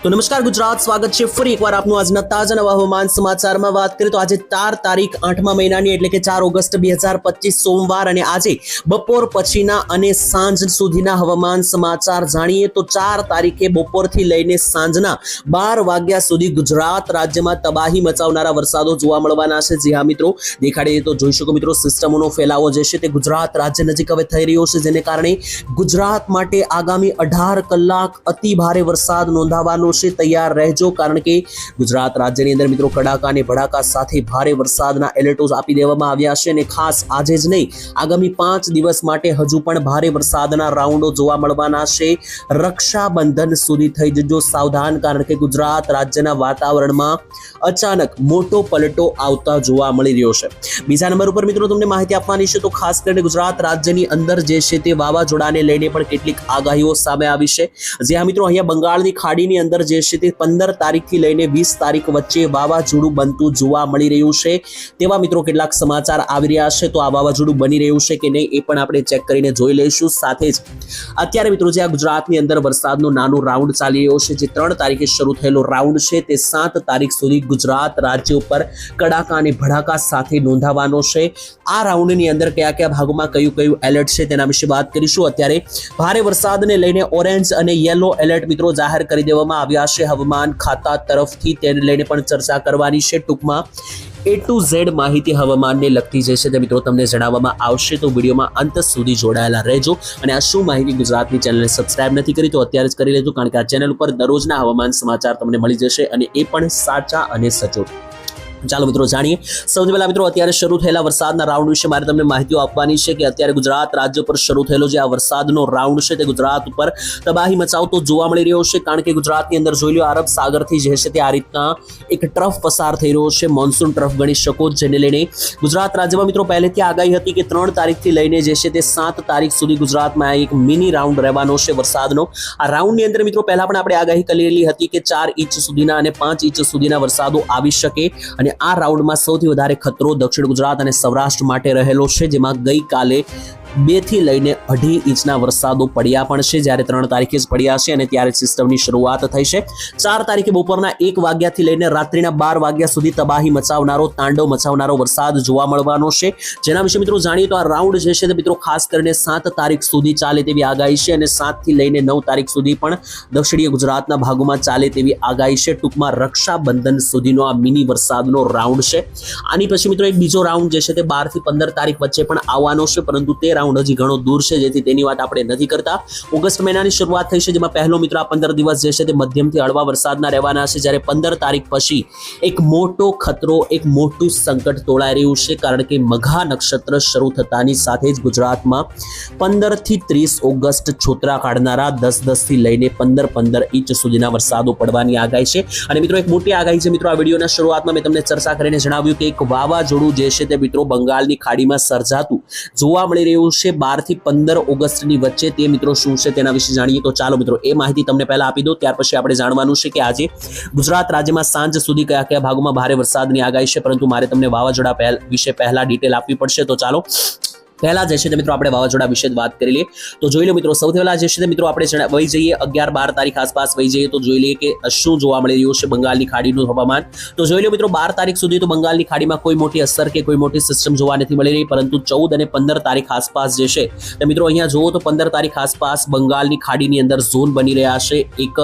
તો નમસ્કાર ગુજરાત, સ્વાગત છે ફરી એકવાર આપનું આજના તાજા નવા હવામાન સમાચારમાં. વાત કરીએ તો આજે 4 તારીખ 8મા મહિનાની એટલે કે 4 ઓગસ્ટ 2025 સોમવાર અને આજે બપોર પછીના અને સાંજ સુધીના હવામાન સમાચાર જાણીએ તો 4 તારીખે બપોરથી લઈને સાંજના 12 વાગ્યા સુધી ગુજરાત રાજ્યમાં તબાહી મચાવનારા વરસાદો જોવા મળવાના છે. જી હા મિત્રો, દેખાડીએ તો જોઈ શકો મિત્રો, સિસ્ટમોનો ફેલાવો જે છે તે ગુજરાત રાજ્ય નજીક હવે થઈ રહ્યો છે, જેને કારણે ગુજરાત માટે આગામી 18 કલાક અતિ ભારે વરસાદ નોંધાવાનો છે. તૈયાર રહેજો, કારણ કે ગુજરાત રાજ્યની અંદર મિત્રો કડાકા અને ભડાકા સાથે ભારે વરસાદના એલર્ટો આપી દેવામાં આવ્યા છે અને ખાસ આજે જ નહીં, આગામી 5 દિવસ માટે હજુ પણ ભારે વરસાદના રાઉન્ડો જોવા મળવાના છે. રક્ષાબંધન સુધી થઈ જજો સાવધાન, કારણ કે ગુજરાત રાજ્યના વાતાવરણમાં અચાનક મોટો પલટો આવતા જોવા મળી રહ્યો છે. બીજા નંબર ઉપર મિત્રો તમને માહિતી આપવાની છે તો ખાસ કરીને ગુજરાત રાજ્યની અંદર જે છે તે વાવાઝોડાને લઈને પણ કેટલીક આગાહીઓ સામે આવી છે. જ્યાં મિત્રો અહીંયા બંગાળની ખાડીની અંદર જે છે તે 15 તારીખથી લઈને 20 તારીખ વચ્ચે વાવાઝોડું બનતું જોવા મળી રહ્યું છે. તેવા મિત્રો કેટલાક સમાચાર આવી રહ્યા છે, તો આ વાવાઝોડું બની રહ્યું છે કે નહીં એ પણ આપણે ચેક કરીને જોઈ લઈશું. સાથે જ અત્યારે મિત્રો જે આ ગુજરાતની અંદર વરસાદનો નાનો રાઉન્ડ ચાલી રહ્યો છે, જે 3 તારીખે શરૂ થયેલો રાઉન્ડ છે, તે 7 તારીખ સુધી ગુજરાત રાજ્ય ઉપર કડાકા અને ભડાકા સાથે નોંધાવાનો છે. આ રાઉન્ડની અંદર કયા કયા ભાગોમાં કયું એલર્ટ છે તેના વિશે વાત કરીશું. અત્યારે ભારે વરસાદને લઈને ઓરેન્જ અને યેલો એલર્ટ મિત્રો જાહેર કરી દેવામાં આવ્યા છે હવામાન ખાતા તરફથી, તેને લઈને પણ ચર્ચા કરવાની છે. ટૂંકમાં A to Z માહિતી હવામાનને લગતી જે છે તે મિત્રો તમને જણાવવામાં આવશે, તો વિડીયોમાં અંત સુધી જોડાયેલા રહેજો. અને આ શું માહિતી ગુજરાતની ચેનલને સબસ્ક્રાઇબ નથી કરી તો અત્યારે જ કરી લેજો, કારણ કે આ ચેનલ ઉપર દરરોજના હવામાન સમાચાર તમને મળી જશે અને એ પણ સાચા અને સચોટ. ચાલો મિત્રો જાણીએ. સૌથી પહેલા મિત્રો અત્યારે શરૂ થયેલા વરસાદના રાઉન્ડ વિશે મારે તમને માહિતીઓ આપવાની છે કે અત્યારે ગુજરાત રાજ્ય પર શરૂ થયેલો જે આ વરસાદનો રાઉન્ડ છે તે ગુજરાત ઉપર તબાહી મચાવતો જોવા મળી રહ્યો છે. કારણ કે ગુજરાતની અંદર જોઈ લો, અરબ સાગરથી જે છે તે આ રીતના એક ટ્રફ પસાર થઈ રહ્યો છે, મોન્સૂન ટ્રફ ગણી શકો, જેને લઈને ગુજરાત રાજ્યમાં મિત્રો પહેલેથી આગાહી હતી કે 3 તારીખથી લઈને જે છે તે 7 તારીખ સુધી ગુજરાતમાં એક મિની રાઉન્ડ રહેવાનો છે વરસાદનો. આ રાઉન્ડની અંદર મિત્રો પહેલા પણ આપણે આગાહી કરેલી હતી કે 4 ઇંચ સુધીના અને 5 ઇંચ સુધીના વરસાદો આવી શકે, અને આ રાઉન્ડમાં સૌથી વધારે ખતરો દક્ષિણ ગુજરાત અને સૌરાષ્ટ્ર માટે રહેલો છે, જેમાં ગઈકાલે 2 થી લઈને 2.5 ઇંચના વરસાદો પડ્યા પણ છે, જ્યારે 3 તારીખે જ પડ્યા છે અને ત્યારે સિસ્ટમની શરૂઆત થઈ છે. 4 તારીખે બપોરના 1 વાગ્યાથી લઈને રાત્રિના 12 વાગ્યા સુધી તબાહી મચાવનારો, તાંડવ મચાવનારો વરસાદ જોવા મળવાનો છે. જેના વિશે મિત્રો જાણીએ તો આ રાઉન્ડ જે છે તે મિત્રો ખાસ કરીને 7 તારીખ સુધી ચાલે તેવી આગાહી છે, અને 7 થી લઈને 9 તારીખ સુધી પણ દક્ષિણીય ગુજરાતના ભાગોમાં ચાલે તેવી આગાહી છે. ટૂંકમાં રક્ષાબંધન સુધીનો આ મિની વરસાદનો રાઉન્ડ છે. આની પછી મિત્રો એક બીજો રાઉન્ડ જે છે તે 12 થી 15 તારીખ વચ્ચે પણ આવવાનો છે, પરંતુ તે રાઉન્ડ હજી ઘણો દૂર છે, જેથી તેની વાત આપણે નથી કરતા. ઓગસ્ટ મહિનાની શરૂઆત થઈ છે, જેમાં પહેલો મિત્રો આ 15 દિવસ જે છે તે મધ્યમથી હળવા વરસાદના રહેવાના છે, જ્યારે 15 તારીખ પછી એક મોટો ખતરો, એક મોટું સંકટ તોળાઈ રહ્યું છે. કારણ કે મઘા નક્ષત્ર શરૂ થતાની સાથે જ ગુજરાતમાં 15 થી 30 ઓગસ્ટ છોતરા કાઢનારા 10 થી લઈને 15 ઇંચ સુધીના વરસાદો પડવાની આગાહી છે. અને મિત્રો એક મોટી આગાહી છે મિત્રો, આ વિડીયોના શરૂઆતમાં મેં તમને ચર્ચા કરીને જણાવ્યું કે એક વાવાઝોડું જે છે તે મિત્રો બંગાળની ખાડીમાં સર્જાતું જોવા મળી રહ્યું છે 12 થી 15 ઓગસ્ટની વચ્ચે. તે મિત્રો શું છે તેના વિશે જાણીએ તો ચાલો મિત્રો એ માહિતી તમને પહેલા આપી દો, ત્યાર પછી આપણે જાણવાનું છે કે આજે ગુજરાત રાજ્યમાં સાંજ સુધી કયા કયા ભાગોમાં ભારે વરસાદની આગાહી છે, પરંતુ મારે તમને વાવાઝોડા વિશે પહેલા ડિટેલ આપવી પડશે. તો ચાલો પહેલા જે છે તે મિત્રો આપણે વાવાઝોડા વિશે વાત કરી લઈએ. તો જોઈ લો મિત્રો, સૌથી પહેલા જે છે તે મિત્રો આપણે વહી જઈએ 11-12 તારીખ આસપાસ વહી જઈએ તો જોઈ લઈએ કે શું જોવા મળી રહ્યું છે બંગાળની ખાડીનું હવામાન. તો જોઈ લો મિત્રો, 12 તારીખ સુધી તો બંગાળની ખાડીમાં કોઈ મોટી અસર કે કોઈ મોટી સિસ્ટમ જોવા નથી મળી રહી, પરંતુ 14 અને 15 તારીખ આસપાસ જે છે તે મિત્રો અહીંયા જુઓ તો 15 તારીખ આસપાસ બંગાળની ખાડીની અંદર ઝોન બની રહ્યા છે, એક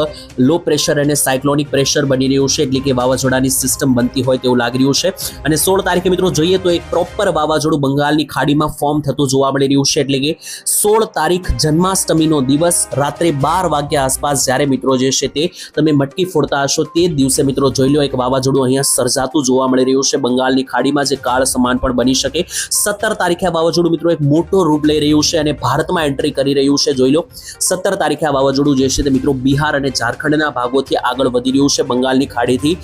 લો પ્રેશર અને સાયક્લોનિક પ્રેશર બની રહ્યું છે, એટલે કે વાવાઝોડાની સિસ્ટમ બનતી હોય તેવું લાગી રહ્યું છે. અને 16 તારીખે મિત્રો જોઈએ તો એક પ્રોપર વાવાઝોડું બંગાળની ખાડીમાં ફોર્મ થતું જોવા મળી રહ્યું છે, એટલે કે 16 તારીખ જન્માષ્ટમીનો દિવસ રાત્રે 12 વાગ્યા આસપાસ જ્યારે મિત્રો જે છે તે તમે મટકી ફોડતા હશો, તે દિવસે મિત્રો જોઈ લો એક વાવાઝોડું અહીંયા સર્જાતું જોવા મળી રહ્યું છે બંગાળની ખાડીમાં, જે કાળ સમાન પણ બની શકે. 17 તારીખે આ વાવાઝોડું મિત્રો એક મોટો રૂપ લઈ રહ્યું છે અને ભારતમાં એન્ટ્રી કરી રહ્યું છે. જોઈ લો 17 તારીખે આ વાવાઝોડું જે છે તે મિત્રો બિહાર અને ઝારખંડના ભાગોથી આગળ વધી રહ્યું છે, બંગાળની ખાડીથી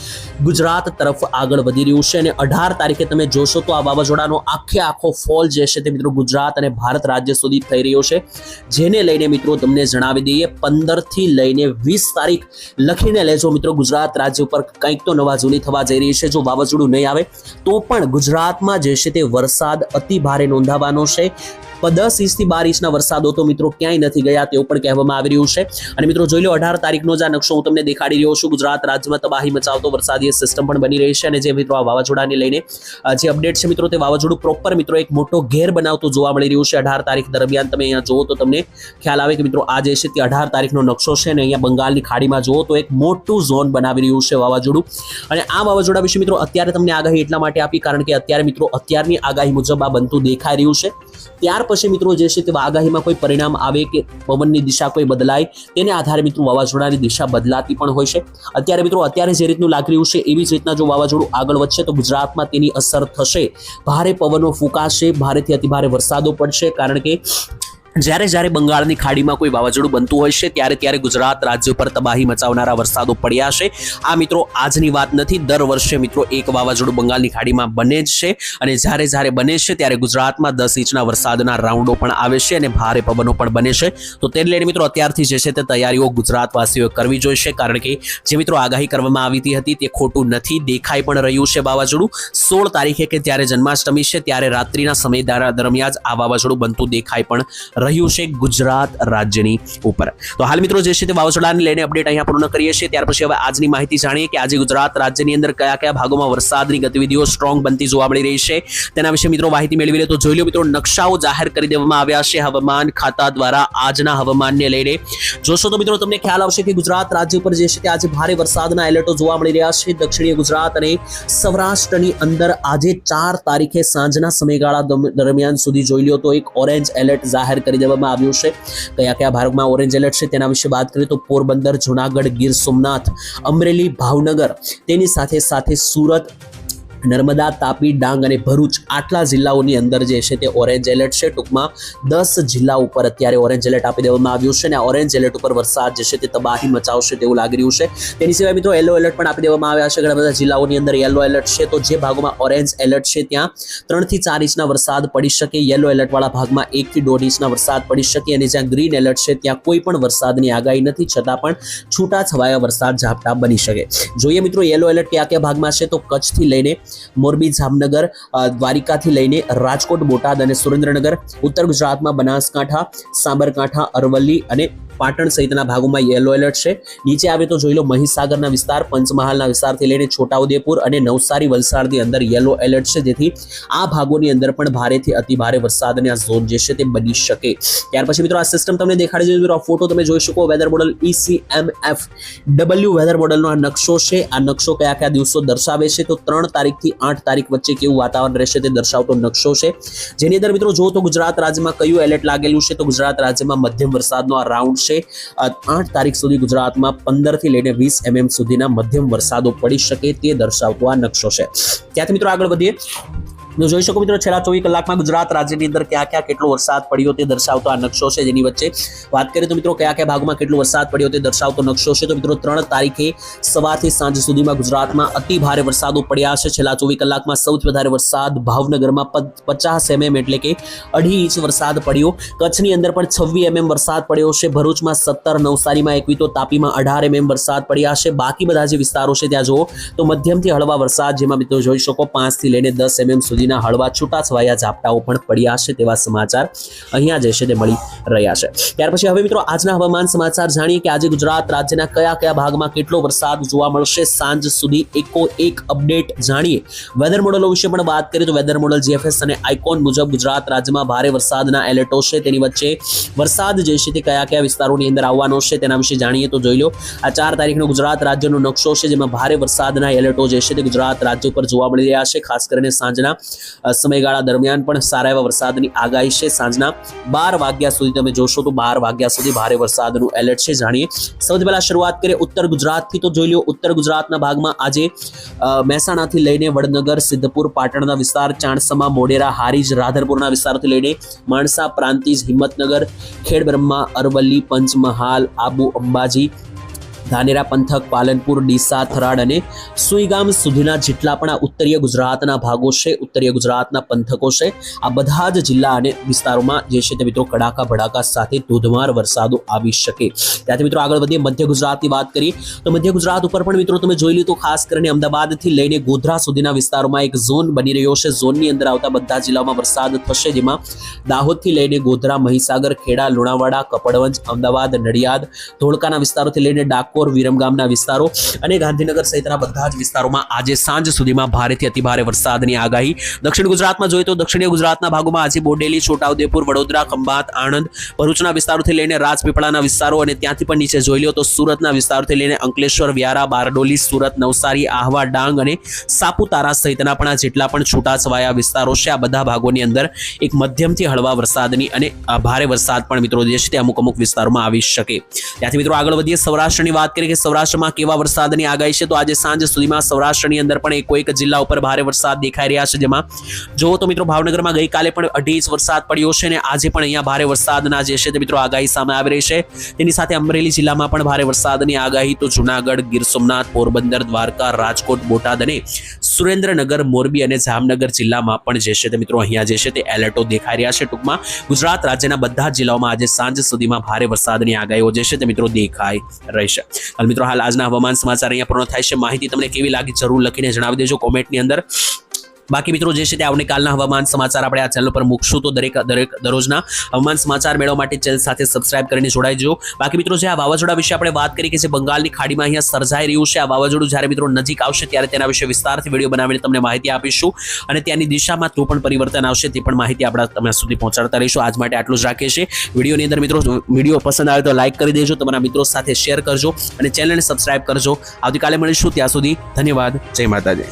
ગુજરાત તરફ આગળ વધી રહ્યું છે. અને 18 તારીખે તમે જોશો તો આ વાવાઝોડાનો આખો ફોલ જે છે તે મિત્રો ગુજરાત અને ભારત રાજ્ય સુધી થઈ રહ્યો છે, જેને લઈને મિત્રો તમને જણાવી દઈએ 15 થી લઈને 20 તારીખ લખીને લેજો મિત્રો. ગુજરાત રાજ્ય ઉપર કંઈક તો નવા જૂની થવા જઈ રહી છે. જો વાવાઝોડું નહીં આવે તો પણ ગુજરાતમાં જે છે તે વરસાદ અતિ ભારે નોંધાવાનો છે. 10 ઇંચથી 12 ઇંચના વરસાદો તો મિત્રો ક્યાંય નથી ગયા તેવું પણ કહેવામાં આવી રહ્યું છે. અને મિત્રો જોઈ લો 18 તારીખનો જ આ નકશો હું તમને દેખાડી રહ્યો છું. ગુજરાત રાજ્યમાં તબાહી મચાવતો વરસાદી સિસ્ટમ પણ બની રહી છે અને જે મિત્રો આ વાવાઝોડાને લઈને જે અપડેટ છે મિત્રો તે વાવાઝોડું પ્રોપર મિત્રો એક મોટો ઘેર બનાવતું જોવા મળી રહ્યું છે. 18 તારીખ દરમિયાન તમે અહીંયા જુઓ તો તમને ખ્યાલ આવે કે મિત્રો આ જે છે તે 18 તારીખનો નકશો છે અને અહીંયા બંગાળની ખાડીમાં જુઓ તો એક મોટું ઝોન બનાવી રહ્યું છે વાવાઝોડું. અને આ વાવાઝોડા વિશે મિત્રો અત્યારે તમને આગાહી એટલા માટે આપી કારણ કે અત્યારે મિત્રો અત્યારની આગાહી મુજબ આ બનતું દેખાઈ રહ્યું છે. ત્યાર પછી મિત્રો જે છે તે આગાહીમાં કોઈ પરિણામ આવે કે પવનની દિશા કોઈ બદલાય તેને આધારે મિત્રો વાવાઝોડાની દિશા બદલાતી પણ હોય છે. અત્યારે મિત્રો અત્યારે જે રીતનું લાગી રહ્યું છે એવી જ રીતના જો વાવાઝોડું આગળ વધશે તો ગુજરાતમાં તેની અસર થશે. ભારે પવનો ફૂંકાશે, ભારેથી અતિભારે વરસાદો પડશે કારણ કે જ્યારે બંગાળની ખાડીમાં કોઈ વાવાઝોડું બનતું હોય છે ત્યારે ગુજરાત રાજ્ય પર તબાહી મચાવનારા વરસાદો પડ્યા છે. આ મિત્રો આજની વાત નથી, દર વર્ષે મિત્રો એક વાવાઝોડું બંગાળની ખાડીમાં બને જ છે અને જ્યારે બને છે ત્યારે ગુજરાતમાં 10 ઇંચના વરસાદના રાઉન્ડો પણ આવે છે અને ભારે પવનો પણ બને છે. તો તેને લઈને મિત્રો અત્યારથી જે છે તે તૈયારીઓ ગુજરાતવાસીઓએ કરવી જોઈશે કારણ કે જે મિત્રો આગાહી કરવામાં આવી હતી તે ખોટું નથી, દેખાઈ પણ રહ્યું છે વાવાઝોડું. 16 તારીખે કે જ્યારે જન્માષ્ટમી છે ત્યારે રાત્રિના સમય દરમિયાન આ વાવાઝોડું બનતું દેખાઈ પણ રહ્યું છે ગુજરાત રાજ્યની ઉપર. તો હાલ મિત્રો જે છે તે વાવાઝોડાને લઈને અપડેટ અહીંયા પૂર્ણ કરીએ છીએ. ત્યાર પછી હવે આજની માહિતી જાણીએ કે આજે ગુજરાત રાજ્યની અંદર કયા ભાગોમાં વરસાદની ગતિવિધિઓ સ્ટ્રોંગ બનતી જોવા મળી રહી છે તેના વિશે મિત્રો માહિતી મેળવી લે તો જોઈ લો મિત્રો નકશાઓ જાહેર કરી દેવામાં આવ્યા છે હવામાન ખાતા દ્વારા. આજના હવામાનને લઈને જોશો તો મિત્રો તમને ખ્યાલ આવશે કે ગુજરાત રાજ્ય ઉપર જે છે તે આજે ભારે વરસાદના એલર્ટો જોવા મળી રહ્યા છે. દક્ષિણીય ગુજરાત અને સૌરાષ્ટ્રની અંદર આજે 4 તારીખે સાંજના સમયગાળા દરમિયાન સુધી જોઈ લો તો એક ઓરેન્જ એલર્ટ જાહેર કરી દેવામાં આવ્યું છે. કયા ભાગમાં ઓરેન્જ એલર્ટ છે તેના વિશે વાત કરીએ તો પોરબંદર, જુનાગઢ, ગીર સોમનાથ, અમરેલી, ભાવનગર, તેની સાથે સુરત, નર્મદા, તાપી, ડાંગ અને ભરૂચ આટલા જિલ્લાઓની અંદર જે છે તે ઓરેન્જ એલર્ટ છે. ટૂંકમાં 10 જિલ્લા ઉપર અત્યારે ઓરેન્જ એલર્ટ આપી દેવામાં આવ્યું છે અને આ ઓરેન્જ એલર્ટ ઉપર વરસાદ જે છે તે તબાહી મચાવશે તેવું લાગી રહ્યું છે. તેની સિવાય મિત્રો યલો એલર્ટ પણ આપી દેવામાં આવ્યા છે. ઘણા બધા જિલ્લાઓની અંદર યલો એલર્ટ છે. તો જે ભાગોમાં ઓરેન્જ એલર્ટ છે ત્યાં 3 થી 4 ઇંચના વરસાદ પડી શકે. યલો એલર્ટ વાળા ભાગમાં 1 થી 1.5 ઇંચના વરસાદ પડી શકે અને જ્યાં ગ્રીન એલર્ટ છે ત્યાં કોઈ પણ વરસાદની આગાહી નથી છતાં પણ છૂટા છવાયા વરસાદ ઝાપટા બની શકે. જોઈએ મિત્રો યલો એલર્ટ કયા ભાગમાં છે તો કચ્છથી લઈને મોરબી, જામનગર, દ્વારિકાથી લઈને રાજકોટ, બોટાદ અને સુરેન્દ્રનગર, ઉત્તર ગુજરાતમાં બનાસકાંઠા, સાબરકાંઠા, અરવલ્લી અને પાટણ સહિતના ભાગોમાં યલો એલર્ટ છે. નીચે આવે તો જોઈ લો મહીસાગરના વિસ્તાર, પંચમહાલના વિસ્તારથી લઈને છોટાઉદેપુર અને નવસારી, વલસાડની અંદર યલો એલર્ટ છે જેથી આ ભાગોની અંદર પણ ભારેથી અતિભારે વરસાદની આ ઝોન જે છે તે બની શકે. ત્યાર પછી મિત્રો આ સિસ્ટમ તમને દેખાડી દીધું. આ ફોટો તમે જોઈ શકો વેધર મોડલ ECMFW વેધર મોડલનો આ નકશો છે. આ નકશો કયા દિવસો દર્શાવે છે તો 3 તારીખથી 8 તારીખ વચ્ચે કેવું વાતાવરણ રહેશે તે દર્શાવતો નકશો છે. જેની અંદર મિત્રો જો તો ગુજરાત રાજ્યમાં કયું એલર્ટ લાગેલું છે તો ગુજરાત રાજ્યમાં મધ્યમ વરસાદનો આ રાઉન્ડ છે. 8 તારીખ સુધી ગુજરાતમાં 15 થી લઈને 20 mm સુધીના મધ્યમ વરસાદો પડી શકે તે દર્શાવતો આ નકશો છે. ત્યાંથી મિત્રો આગળ વધીએ તો જોઈ શકો મિત્રો છેલ્લા 24 કલાકમાં ગુજરાત રાજ્યની અંદર ક્યાં કેટલો વરસાદ પડ્યો તે દર્શાવતો આ નકશો છે. જેની વચ્ચે વાત કરીએ તો મિત્રો કયા ભાગમાં કેટલો વરસાદ પડ્યો તે દર્શાવતો નકશો છે. તો મિત્રો 3 તારીખે સવારથી સાંજ સુધીમાં ગુજરાતમાં અતિ ભારે વરસાદો પડ્યા છે. છેલ્લા 24 કલાકમાં સૌથી વધારે વરસાદ ભાવનગરમાં 50 mm એટલે કે 2.5 ઇંચ વરસાદ પડ્યો. કચ્છની અંદર પણ 26 mm વરસાદ પડ્યો છે. ભરૂચમાં 17, નવસારીમાં 21 તો તાપીમાં 18 mm વરસાદ પડ્યા છે. બાકી બધા જે વિસ્તારો છે ત્યાં જુઓ તો મધ્યમથી હળવા વરસાદ જેમાં મિત્રો જોઈ શકો 5 થી લઈને 10 mm સુધી હળવા છૂટાછવાયા ઝાપટાઓ પણ પડ્યા છે તેવા સમાચાર અહીંયા જે છે તે મળી રહ્યા છે. ત્યાર પછી હવે મિત્રો આજના હવામાન સમાચાર જાણીએ કે આજે ગુજરાત રાજ્યના કયા ભાગમાં કેટલો વરસાદ જોવા મળશે. સાંજ સુધી એક અપડેટ જાણીએ. વેધર મોડલો વિશે પણ વાત કરીએ તો વેધર મોડલ GFS અને આઇકોન મુજબ ગુજરાત રાજ્યમાં ભારે વરસાદના એલર્ટો છે. તેની વચ્ચે વરસાદ જે છે તે કયા વિસ્તારોની અંદર આવવાનો છે તેના વિશે જાણીએ તો જોઈ લો આ 4 તારીખનો ગુજરાત રાજ્યનો નકશો છે જેમાં ભારે વરસાદના એલર્ટો જે છે તે ગુજરાત રાજ્ય ઉપર જોવા મળી રહ્યા છે. ખાસ કરીને સાંજના સમયગાળા દરમિયાન પણ સારા એવા વરસાદની આગાહી છે. સાંજના 12 વાગ્યા સુધી તમે જોશો તો 12 વાગ્યા સુધી ભારે વરસાદનું એલર્ટ છે. જાણીએ સૌથી પહેલા શરૂઆત કરીએ ઉત્તર ગુજરાતથી તો જોઈ લો ઉત્તર ગુજરાતના ભાગમાં આજે મહેસાણાથી લઈને વડનગર, સિદ્ધપુર, પાટણના વિસ્તાર, ચાણસમા, મોઢેરા, હારીજ, રાધરપુરના વિસ્તારથી લઈને માણસા, પ્રાંતિજ, હિંમતનગર, ખેડબ્રહ્મા, અરવલ્લી, પંચમહાલ, આબુ, અંબાજી, ધાનેરા પંથક, પાલનપુર, ડીસા, થરાદ અને સુઈગામ સુધીના જેટલા પણ આ ઉત્તરીય ગુજરાતના ભાગો છે, ઉત્તરીય ગુજરાતના પંથકો છે, આ બધા જ જિલ્લા અને વિસ્તારોમાં જે છે તે મિત્રો કડાકા ભડાકા સાથે ધોધમાર વરસાદો આવી શકે. ત્યાંથી મિત્રો આગળ વધીએ, મધ્ય ગુજરાતની વાત કરીએ તો મધ્ય ગુજરાત ઉપર પણ મિત્રો તમે જોઈ લો તો ખાસ કરીને અમદાવાદથી લઈને ગોધરા સુધીના વિસ્તારોમાં એક ઝોન બની રહ્યો છે. ઝોનની અંદર આવતા બધા જિલ્લાઓમાં વરસાદ થશે, જેમાં દાહોદથી લઈને ગોધરા, મહીસાગર, ખેડા, લુણાવાડા, કપડવંજ, અમદાવાદ, નડિયાદ, ધોળકાના વિસ્તારોથી લઈને ડાકોર, વિરમગામના વિસ્તારો અને ગાંધીનગર સહિતના બધા જ વિસ્તારોમાં આજે સાંજ સુધીમાં ભારેથી અતિભારે વરસાદની આગાહી. દક્ષિણ ગુજરાતમાં જોઈએ તો દક્ષિણીય ગુજરાતના ભાગોમાં આજે બોડેલી, છોટાઉદેપુર, વડોદરા, ખંભાત, આણંદ, ભરૂચના વિસ્તારોથી લઈને રાજપીપળાના વિસ્તારો અને ત્યાંથી પણ નીચે જોઈ લો તો સુરતના વિસ્તારોથી લઈને અંકલેશ્વર, વ્યારા, બારડોલી, સુરત, નવસારી, આહવા, ડાંગ અને સાપુતારા સહિતના પણ જેટલા પણ છૂટાછવાયા વિસ્તારો છે, આ બધા ભાગોની અંદર એક મધ્યમથી હળવા વરસાદની અને ભારે વરસાદ પણ મિત્રો જે છે તે અમુક વિસ્તારોમાં આવી શકે. ત્યાંથી મિત્રો આગળ વધીએ, સૌરાષ્ટ્રની વાત કરીએ કે સૌરાષ્ટ્રમાં કેવા વરસાદની આગાહી છે. તો આજે સાંજ સુધીમાં સૌરાષ્ટ્રની અંદર પણ એક જિલ્લા ઉપર ભારે વરસાદ દેખાઈ રહ્યા છે, જેમાં જો તો મિત્રો ભાવનગરમાં ગઈકાલે પણ 2.5 ઇંચ વરસાદ પડ્યો છે અને આજે પણ અહીંયા ભારે વરસાદના જે છે તે મિત્રો આગાહી સામે આવી રહી છે. તેની સાથે અમરેલી જિલ્લામાં પણ ભારે વરસાદની આગાહી. તો જુનાગઢ, ગીર સોમનાથ, પોરબંદર, દ્વારકા, રાજકોટ, બોટાદ અને સુરેન્દ્રનગર, મોરબી અને જામનગર જિલ્લામાં પણ જે છે તે મિત્રો અહીંયા જે છે તે એલર્ટો દેખાઈ રહ્યા છે. ટૂંકમાં ગુજરાત રાજ્યના બધા જ જિલ્લાઓમાં આજે સાંજ સુધીમાં ભારે વરસાદની આગાહીઓ જે છે તે મિત્રો દેખાઈ રહેશે. મિત્રો હાલ આજના હવામાન સમાચાર અહીંયા પૂર્ણ થાય છે. માહિતી તમને કેવી લાગી જરૂર લખીને જણાવી દેજો કોમેન્ટની અંદર. બાકી મિત્રો જે છે તે આવતીકાલના હવામાન સમાચાર આપણે આ ચેનલ પર મૂકશું, તો દરરોજના હવામાન સમાચાર મેળવવા માટે ચેનલ સાથે સબસ્ક્રાઇબ કરીને જોડાઈ જજો. બાકી મિત્રો જે આ વાવાઝોડા વિશે આપણે વાત કરી કે જે બંગાળની ખાડીમાં અહીંયા સર્જાઈ રહ્યું છે, આ વાવાઝોડું જ્યારે મિત્રો નજીક આવશે ત્યારે તેના વિશે વિસ્તારથી વિડીયો બનાવીને તમને માહિતી આપીશું અને ત્યાંની દિશામાં તો પણ પરિવર્તન આવશે તે પણ માહિતી આપણે તમને સુધી પહોંચાડતા રહીશું. આજ માટે આટલું જ રાખીએ છીએ. વિડીયોની અંદર મિત્રો વિડીયો પસંદ આવે તો લાઈક કરી દેજો, તમારા મિત્રો સાથે શેર કરજો અને ચેનલને સબસ્ક્રાઇબ કરજો. આવતીકાલે મળીશું, ત્યાં સુધી ધન્યવાદ. જય માતાજી.